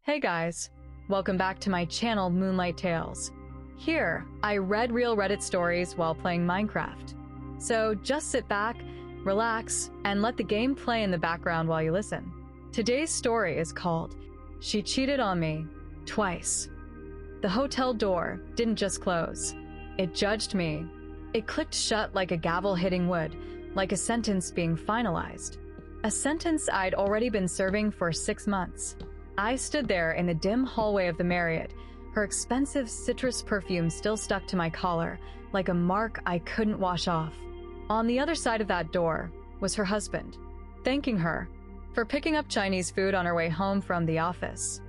Hey guys, welcome back to my channel Moonlight Tales. Here, I read real Reddit stories while playing Minecraft. So just sit back, relax, and let the game play in the background while you listen. Today's story is called She Cheated on Me Twice. The hotel door didn't just close. It judged me. It clicked shut like a gavel hitting wood, like a sentence being finalized. A sentence I'd already been serving for 6 months. I stood there in the dim hallway of the Marriott, her expensive citrus perfume still stuck to my collar, like a mark I couldn't wash off. On the other side of that door was her husband, thanking her for picking up Chinese food on her way home from the office.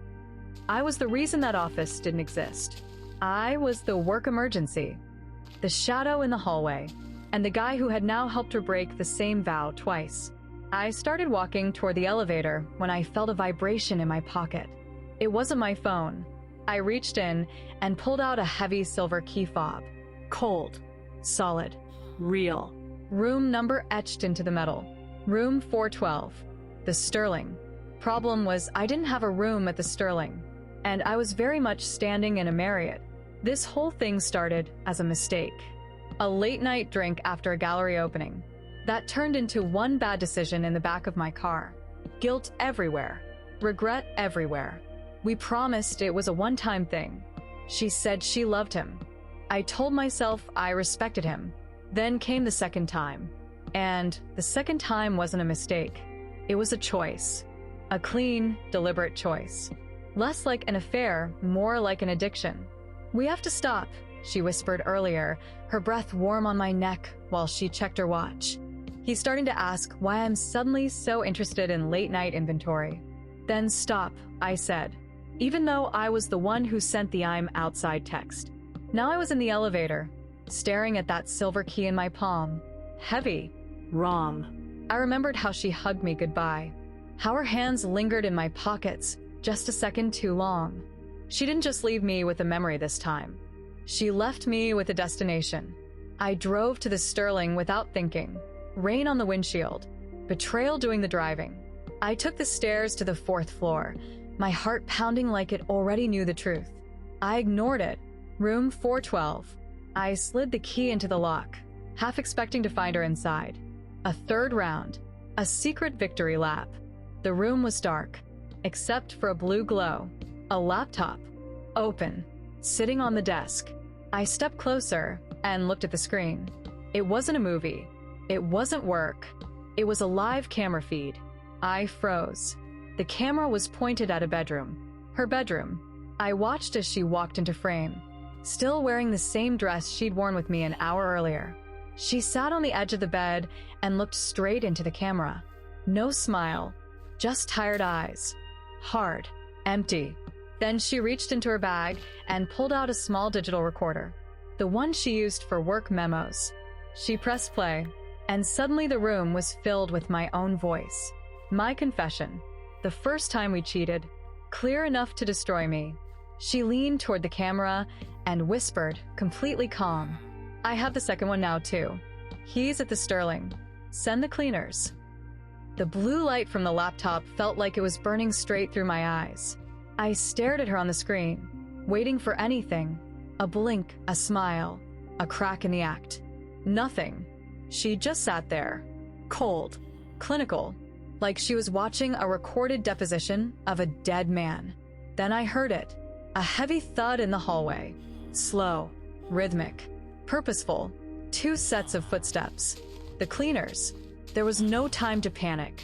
I was the reason that office didn't exist. I was the work emergency, the shadow in the hallway, and the guy who had now helped her break the same vow twice. I started walking toward the elevator when I felt a vibration in my pocket. It wasn't my phone. I reached in and pulled out a heavy silver key fob. Cold, solid, real. Room number etched into the metal. Room 412. The Sterling. Problem was, I didn't have a room at the Sterling, and I was very much standing in a Marriott. This whole thing started as a mistake. A late-night drink after a gallery opening. That turned into one bad decision in the back of my car. Guilt everywhere. Regret everywhere. We promised it was a one-time thing. She said she loved him. I told myself I respected him. Then came the second time. And the second time wasn't a mistake. It was a choice. A clean, deliberate choice. Less like an affair, more like an addiction. "We have to stop," she whispered earlier, her breath warm on my neck while she checked her watch. He's starting to ask why I'm suddenly so interested in late-night inventory. "Then stop," I said, even though I was the one who sent the "I'm outside" text. Now I was in the elevator, staring at that silver key in my palm. Heavy. Wrong. I remembered how she hugged me goodbye, how her hands lingered in my pockets just a second too long. She didn't just leave me with a memory this time. She left me with a destination. I drove to the Sterling without thinking. Rain on the windshield. Betrayal doing the driving. I took the stairs to the 4th floor, my heart pounding like it already knew the truth. I ignored it. Room 412. I slid the key into the lock, half expecting to find her inside. A third round. A secret victory lap. The room was dark, except for a blue glow. A laptop. Open. Sitting on the desk. I stepped closer and looked at the screen. It wasn't a movie. It wasn't work. It was a live camera feed. I froze. The camera was pointed at a bedroom. Her bedroom. I watched as she walked into frame, still wearing the same dress she'd worn with me an hour earlier. She sat on the edge of the bed and looked straight into the camera. No smile, just tired eyes. Hard, empty. Then she reached into her bag and pulled out a small digital recorder, the one she used for work memos. She pressed play. And suddenly the room was filled with my own voice. My confession. The first time we cheated. Clear enough to destroy me. She leaned toward the camera and whispered, completely calm. "I have the second one now too. He's at the Sterling. Send the cleaners." The blue light from the laptop felt like it was burning straight through my eyes. I stared at her on the screen, waiting for anything. A blink, a smile, a crack in the act. Nothing. She just sat there, cold, clinical, like she was watching a recorded deposition of a dead man. Then I heard it, a heavy thud in the hallway. Slow, rhythmic, purposeful, 2 sets of footsteps. The cleaners. There was no time to panic,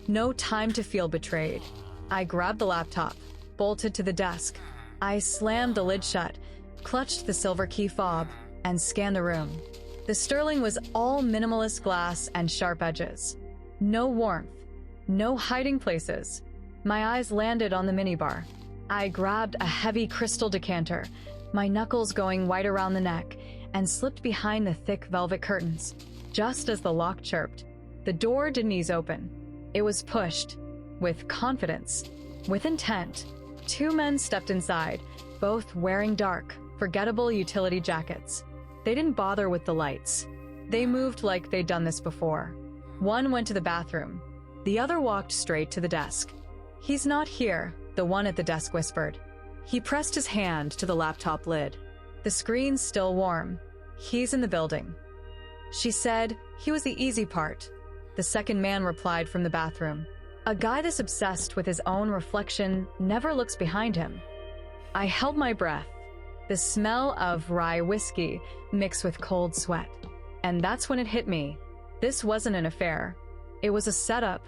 no time to feel betrayed. I grabbed the laptop, bolted to the desk. I slammed the lid shut, clutched the silver key fob, and scanned the room. The Sterling was all minimalist glass and sharp edges. No warmth. No hiding places. My eyes landed on the minibar. I grabbed a heavy crystal decanter, my knuckles going white around the neck, and slipped behind the thick velvet curtains. Just as the lock chirped, the door didn't ease open. It was pushed. With confidence. With intent. 2 men stepped inside, both wearing dark, forgettable utility jackets. They didn't bother with the lights. They moved like they'd done this before. One went to the bathroom. The other walked straight to the desk. "He's not here," the one at the desk whispered. He pressed his hand to the laptop lid. The screen's still warm. He's in the building. She said he was the easy part. The second man replied from the bathroom. A guy this obsessed with his own reflection never looks behind him. I held my breath. The smell of rye whiskey mixed with cold sweat. And that's when it hit me. This wasn't an affair. It was a setup.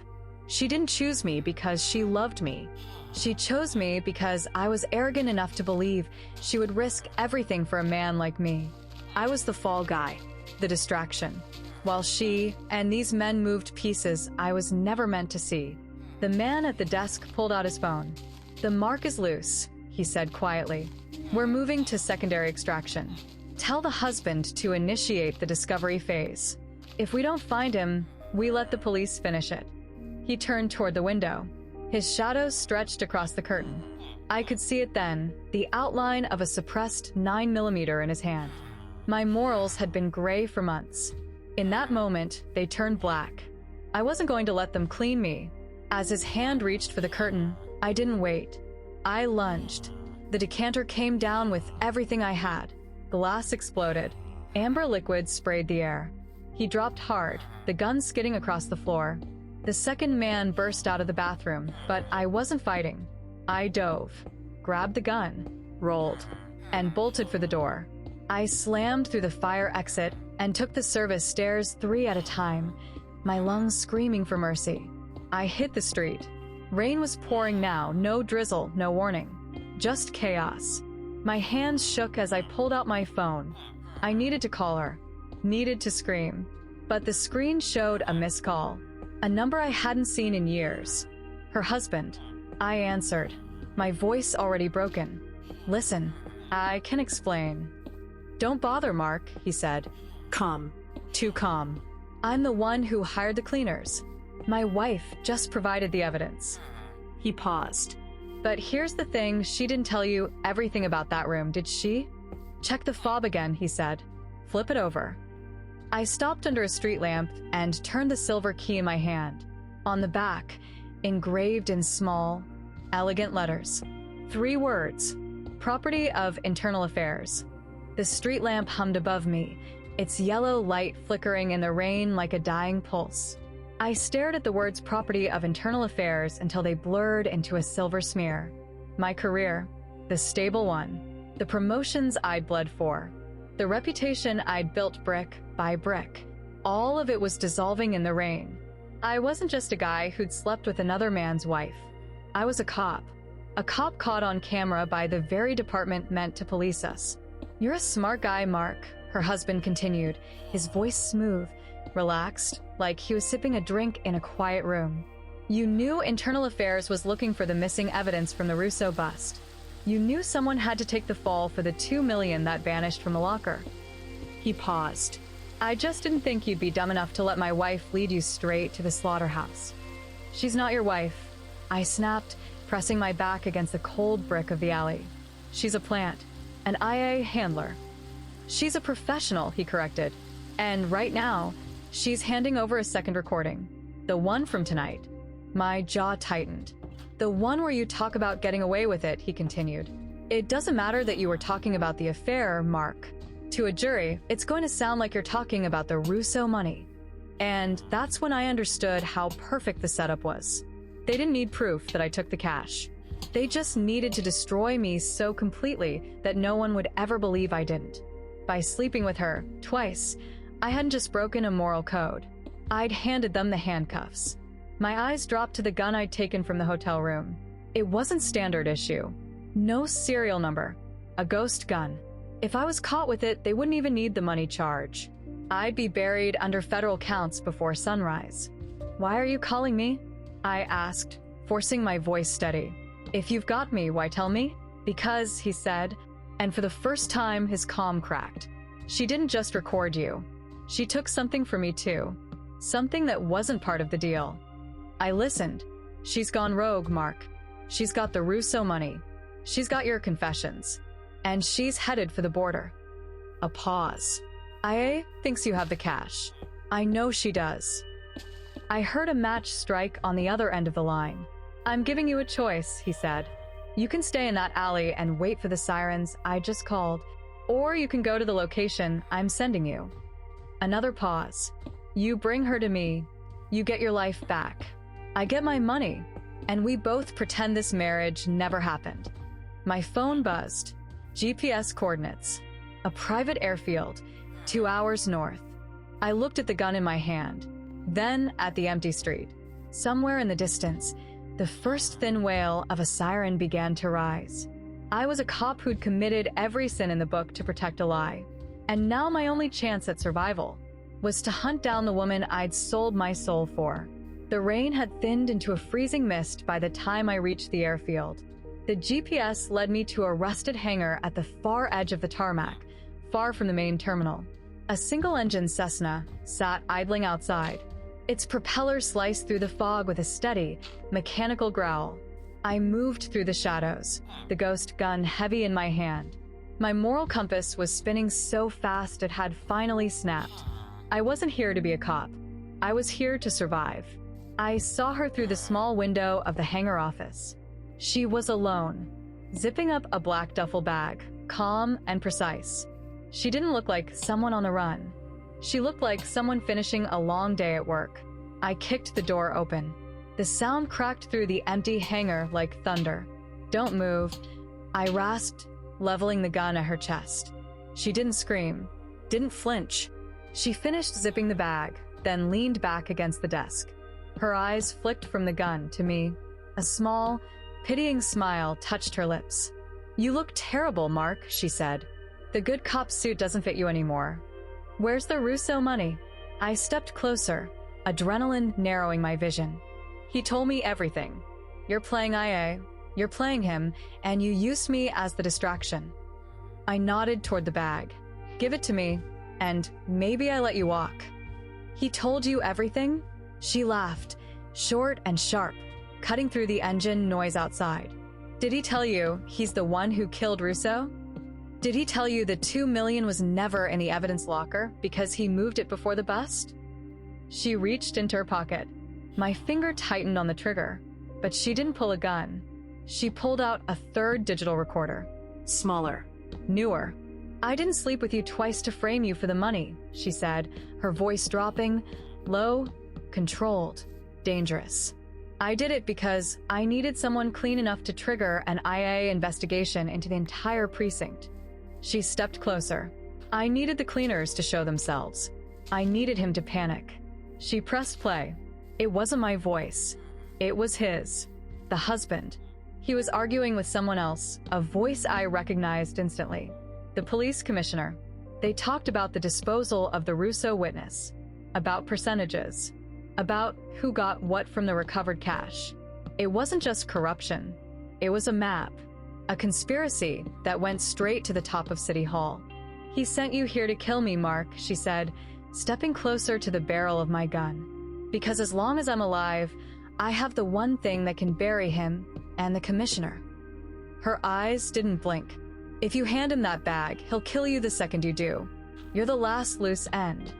She didn't choose me because she loved me. She chose me because I was arrogant enough to believe she would risk everything for a man like me. I was the fall guy, the distraction, while she and these men moved pieces I was never meant to see. The man at the desk pulled out his phone. "The mark is loose," he said quietly. "We're moving to secondary extraction. Tell the husband to initiate the discovery phase. If we don't find him, we let the police finish it." He turned toward the window. His shadow stretched across the curtain. I could see it then, the outline of a suppressed 9mm in his hand. My morals had been gray for months. In that moment, they turned black. I wasn't going to let them clean me. As his hand reached for the curtain, I didn't wait. I lunged. The decanter came down with everything I had. Glass exploded. Amber liquid sprayed the air. He dropped hard, the gun skidding across the floor. The second man burst out of the bathroom, but I wasn't fighting. I dove, grabbed the gun, rolled, and bolted for the door. I slammed through the fire exit and took the service stairs 3 at a time, my lungs screaming for mercy. I hit the street. Rain was pouring now, no drizzle, no warning. Just chaos. My hands shook as I pulled out my phone. I needed to call her, needed to scream. But the screen showed a missed call, a number I hadn't seen in years. Her husband. I answered, my voice already broken. "Listen, I can explain." "Don't bother, Mark," he said. Calm. Too calm. "I'm the one who hired the cleaners. My wife just provided the evidence." He paused. "But here's the thing, she didn't tell you everything about that room, did she?" "Check the fob again," he said. "Flip it over." I stopped under a street lamp and turned the silver key in my hand. On the back, engraved in small, elegant letters, 3 words: Property of Internal Affairs. The street lamp hummed above me, its yellow light flickering in the rain like a dying pulse. I stared at the words Property of Internal Affairs until they blurred into a silver smear. My career, the stable one, the promotions I'd bled for, the reputation I'd built brick by brick, all of it was dissolving in the rain. I wasn't just a guy who'd slept with another man's wife. I was a cop caught on camera by the very department meant to police us. "You're a smart guy, Mark," her husband continued, his voice smooth, relaxed, like he was sipping a drink in a quiet room. "You knew Internal Affairs was looking for the missing evidence from the Russo bust. You knew someone had to take the fall for the $2 million that vanished from the locker." He paused. "I just didn't think you'd be dumb enough to let my wife lead you straight to the slaughterhouse." "She's not your wife," I snapped, pressing my back against the cold brick of the alley. "She's a plant, an IA handler." "She's a professional," he corrected. "And right now, she's handing over a second recording. The one from tonight." My jaw tightened. "The one where you talk about getting away with it," he continued. "It doesn't matter that you were talking about the affair, Mark. To a jury, it's going to sound like you're talking about the Russo money." And that's when I understood how perfect the setup was. They didn't need proof that I took the cash. They just needed to destroy me so completely that no one would ever believe I didn't. By sleeping with her, twice, I hadn't just broken a moral code. I'd handed them the handcuffs. My eyes dropped to the gun I'd taken from the hotel room. It wasn't standard issue. No serial number. A ghost gun. If I was caught with it, they wouldn't even need the money charge. I'd be buried under federal counts before sunrise. "Why are you calling me?" I asked, forcing my voice steady. "If you've got me, why tell me?" "Because," he said, and for the first time his calm cracked. "She didn't just record you. She took something from me too. Something that wasn't part of the deal." I listened. "She's gone rogue, Mark. She's got the Russo money. She's got your confessions. And she's headed for the border." A pause. "IA thinks you have the cash. I know she does." I heard a match strike on the other end of the line. "I'm giving you a choice," he said. You can stay in that alley and wait for the sirens I just called, or you can go to the location I'm sending you. Another pause. You bring her to me. You get your life back. I get my money, and we both pretend this marriage never happened. My phone buzzed. GPS coordinates. A private airfield, 2 hours north. I looked at the gun in my hand, then at the empty street. Somewhere in the distance, the first thin wail of a siren began to rise. I was a cop who'd committed every sin in the book to protect a lie, and now my only chance at survival was to hunt down the woman I'd sold my soul for. The rain had thinned into a freezing mist by the time I reached the airfield. The GPS led me to a rusted hangar at the far edge of the tarmac, far from the main terminal. A single-engine Cessna sat idling outside. Its propeller sliced through the fog with a steady, mechanical growl. I moved through the shadows, the ghost gun heavy in my hand. My moral compass was spinning so fast it had finally snapped. I wasn't here to be a cop. I was here to survive. I saw her through the small window of the hangar office. She was alone, zipping up a black duffel bag, calm and precise. She didn't look like someone on the run. She looked like someone finishing a long day at work. I kicked the door open. The sound cracked through the empty hangar like thunder. "Don't move," I rasped, leveling the gun at her chest. She didn't scream, didn't flinch. She finished zipping the bag, then leaned back against the desk. Her eyes flicked from the gun to me. A small, pitying smile touched her lips. "You look terrible, Mark," she said. "The good cop suit doesn't fit you anymore. Where's the Russo money?" I stepped closer, adrenaline narrowing my vision. "He told me everything. You're playing IA, you're playing him, and you used me as the distraction." I nodded toward the bag. "Give it to me, and maybe I let you walk." "He told you everything?" She laughed, short and sharp, cutting through the engine noise outside. "Did he tell you he's the one who killed Russo? Did he tell you the $2 million was never in the evidence locker because he moved it before the bust?" She reached into her pocket. My finger tightened on the trigger, but she didn't pull a gun. She pulled out a third digital recorder. Smaller, newer. "I didn't sleep with you twice to frame you for the money," she said, her voice dropping, low, controlled, dangerous. "I did it because I needed someone clean enough to trigger an IA investigation into the entire precinct." She stepped closer. "I needed the cleaners to show themselves. I needed him to panic." She pressed play. It wasn't my voice. It was his. The husband. He was arguing with someone else, a voice I recognized instantly. The police commissioner. They talked about the disposal of the Russo witness, about percentages, about who got what from the recovered cash. It wasn't just corruption. It was a map, a conspiracy that went straight to the top of City Hall. "He sent you here to kill me, Mark," she said, stepping closer to the barrel of my gun. "Because as long as I'm alive, I have the one thing that can bury him and the commissioner." Her eyes didn't blink. "If you hand him that bag, he'll kill you the second you do. You're the last loose end."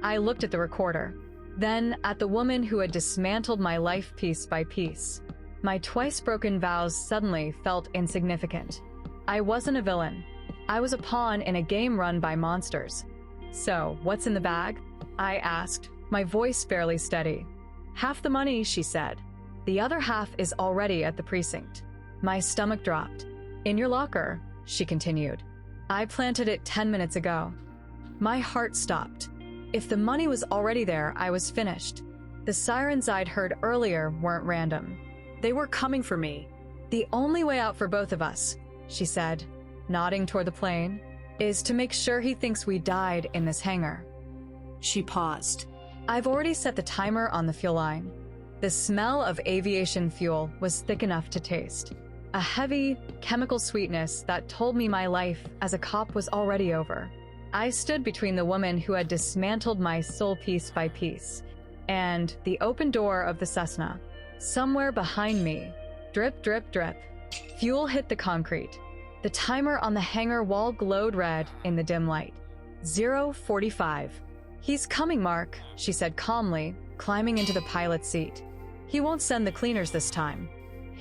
I looked at the recorder, then at the woman who had dismantled my life piece by piece. My twice-broken vows suddenly felt insignificant. I wasn't a villain. I was a pawn in a game run by monsters. "So, what's in the bag?" I asked, my voice barely steady. "Half the money," she said. "The other half is already at the precinct." My stomach dropped. "In your locker," she continued. "I planted it 10 minutes ago." My heart stopped. If the money was already there, I was finished. The sirens I'd heard earlier weren't random. They were coming for me. "The only way out for both of us," she said, nodding toward the plane, "is to make sure he thinks we died in this hangar." She paused. "I've already set the timer on the fuel line." The smell of aviation fuel was thick enough to taste. A heavy, chemical sweetness that told me my life as a cop was already over. I stood between the woman who had dismantled my soul piece by piece and the open door of the Cessna. Somewhere behind me, drip, drip, drip, fuel hit the concrete. The timer on the hangar wall glowed red in the dim light. 0:45. "He's coming, Mark," she said calmly, climbing into the pilot's seat. "He won't send the cleaners this time.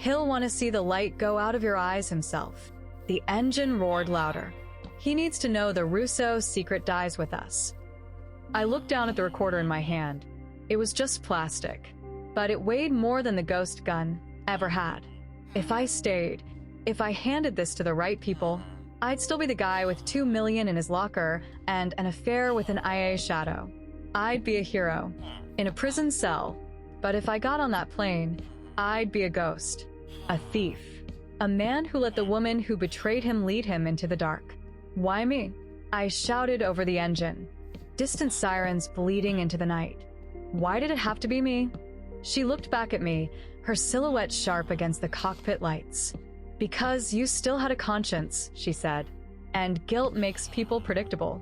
He'll want to see the light go out of your eyes himself. The engine roared louder. He needs to know the Russo secret dies with us. I looked down at the recorder in my hand. It was just plastic, but it weighed more than the ghost gun ever had. If I stayed, if I handed this to the right people, I'd still be the guy with $2 million in his locker and an affair with an IA shadow. I'd be a hero in a prison cell, but if I got on that plane, I'd be a ghost, a thief, a man who let the woman who betrayed him lead him into the dark. Why me? I shouted over the engine, distant sirens bleeding into the night. Why did it have to be me? She looked back at me, her silhouette sharp against the cockpit lights. Because you still had a conscience, she said, and guilt makes people predictable.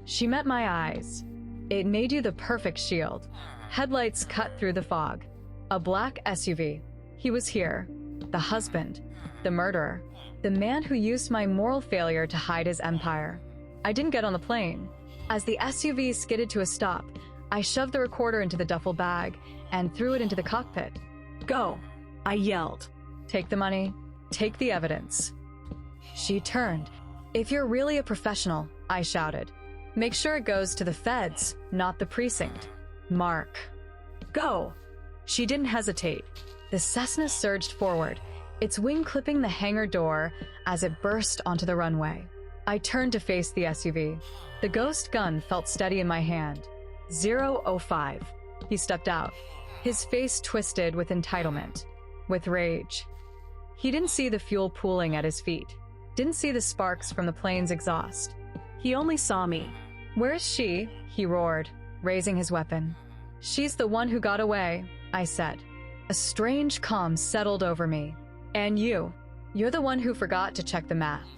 She met my eyes. It made you the perfect shield. Headlights cut through the fog. A black SUV. He was here. The husband. The murderer. The man who used my moral failure to hide his empire. I didn't get on the plane. As the SUV skidded to a stop, I shoved the recorder into the duffel bag and threw it into the cockpit. Go, I yelled. Take the money. Take the evidence. She turned. If you're really a professional, I shouted, make sure it goes to the feds, not the precinct. Mark. Go. She didn't hesitate. The Cessna surged forward, its wing clipping the hangar door as it burst onto the runway. I turned to face the SUV. The ghost gun felt steady in my hand. 005. He stepped out, his face twisted with entitlement, with rage. He didn't see the fuel pooling at his feet, didn't see the sparks from the plane's exhaust. He only saw me. Where is she? He roared, raising his weapon. She's the one who got away, I said. A strange calm settled over me. And you're the one who forgot to check the math.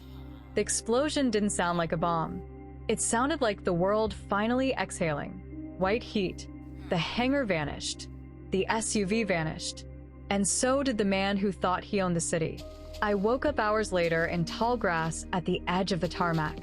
The explosion didn't sound like a bomb. It sounded like the world finally exhaling. White heat. The hangar vanished. The SUV vanished. And so did the man who thought he owned the city. I woke up hours later in tall grass at the edge of the tarmac.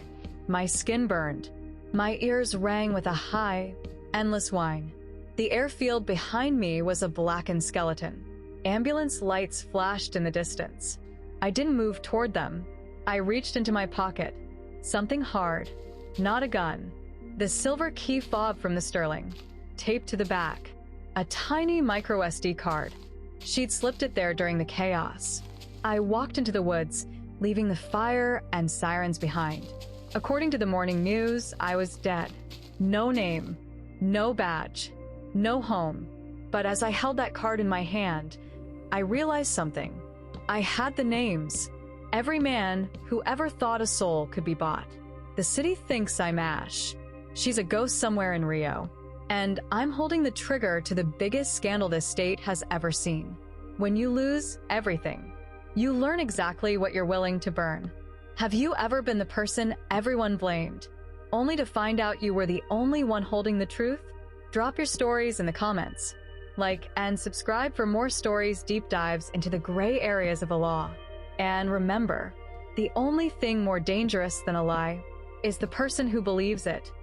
My skin burned. My ears rang with a high, endless whine. The airfield behind me was a blackened skeleton. Ambulance lights flashed in the distance. I didn't move toward them. I reached into my pocket. Something hard, not a gun. The silver key fob from the Sterling, taped to the back. A tiny micro SD card. She'd slipped it there during the chaos. I walked into the woods, leaving the fire and sirens behind. According to the morning news, I was dead. No name, no badge, no home. But as I held that card in my hand, I realized something. I had the names. Every man who ever thought a soul could be bought. The city thinks I'm Ash. She's a ghost somewhere in Rio. And I'm holding the trigger to the biggest scandal this state has ever seen. When you lose everything, you learn exactly what you're willing to burn. Have you ever been the person everyone blamed, only to find out you were the only one holding the truth? Drop your stories in the comments. Like and subscribe for more stories, deep dives into the gray areas of the law. And remember, the only thing more dangerous than a lie is the person who believes it.